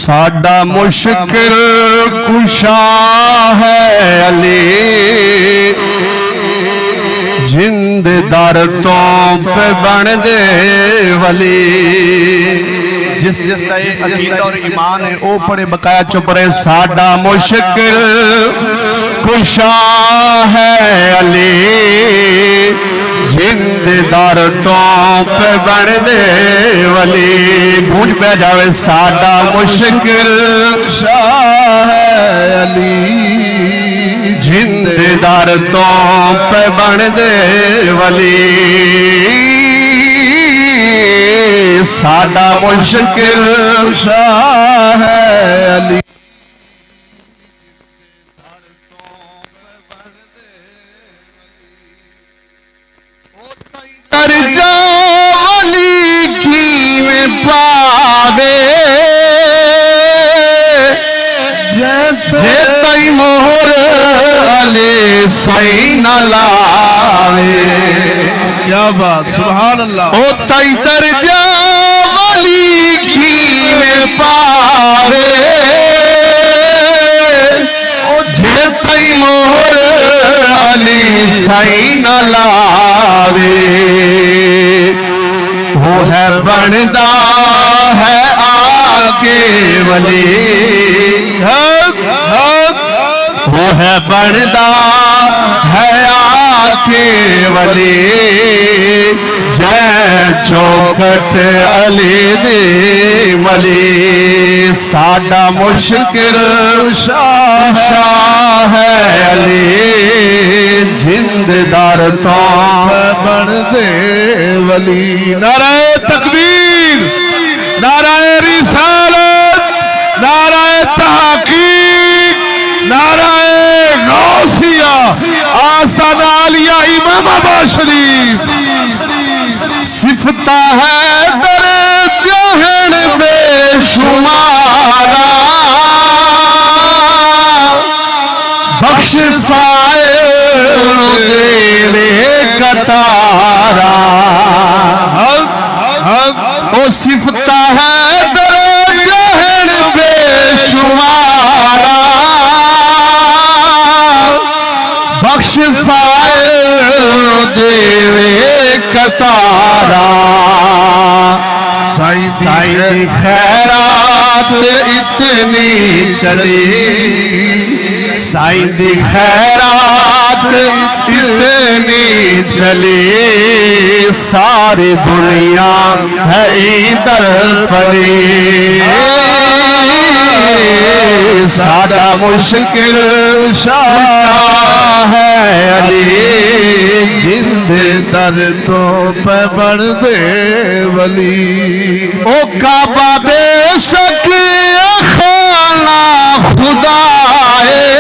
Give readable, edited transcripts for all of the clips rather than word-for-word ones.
ساڈا مشکل کشا ہے علی جند در تو پہ بن دے ولی جس دا عقیدہ اور ایمان ہے او پڑے بقایا چپرے ساڈا مشکل کشا ہے علی جند در تو پہ بن دے ولی گونج پہ جاوے ساڈا مشکل کشا ہے علی جند در تو پہ بن دے ولی ساڈا مشکل کشا ہے علی تر جا ولی کی میں پاوے جے تئی مہر علی سائی نہ لاوے کیا بات سبحان اللہ او تئی تر جا ولی کی میں پاوے جے تئی مہر علی سائی نہ لاوے وہ ہے بندہ ہے آگے ولی وہ ہے بندہ ہے آگے ولی جے چوکٹ علی دی ولی ساڈا مشکل شاہ ہے علی جند در تو بن دے ولی نعرہ تکبیر نعرہ رسالت نعرہ تحقیق نعرہ غوثیہ آستانہ عالیہ امام آباد شریف صفتہ ہے در جہن بے شمارا بخش سائر دیوے کتارا او صفتہ ہے در جہن بے شمارا بخش سائر دیوے کتارا سائی دی خیرات اتنی چلی سائی دی خیرات اتنی چلی ساری دنیا ہے ادھر پڑی ساڈا مشکل شاہ ہے علی جند در تو پہ بن دے ولی او کعبہ بے شک خانہ خدا ہے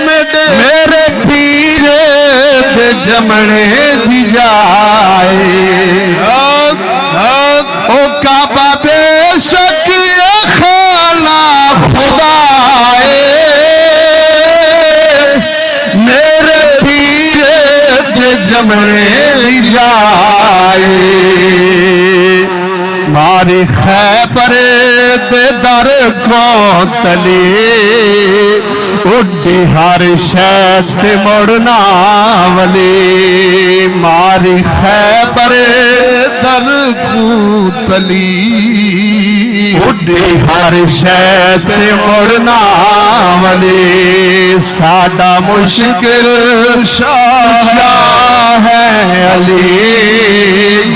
میرے پیر دے جمنے دی جائے او کعبہ بے شک خانہ خدا ہے میرے پیر دے جمنے دی جائے ماری خیبر دے در کو تلی اڈی ہر شہد مڑنا ولی ماری خیبر در کو تلی اڈی ہر شہد مڑنا ولی ساڈا مشکل شاہ ہے علی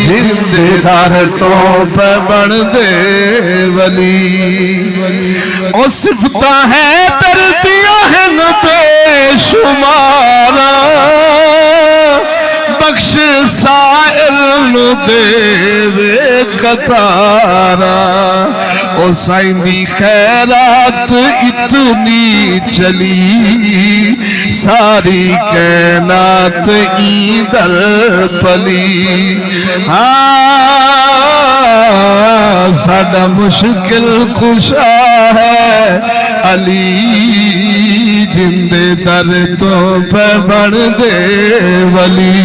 جند در تو پہ بن دے ولی او صفتہ ہے در دیا ہے بے شمارا بخش سائل نو دیوے کتارا او سائن دی خیرات اتنی چلی ساری کائنات ادھر پلی ساڈا مشکل کشا ہے علی جند در تو پہ بن دے ولی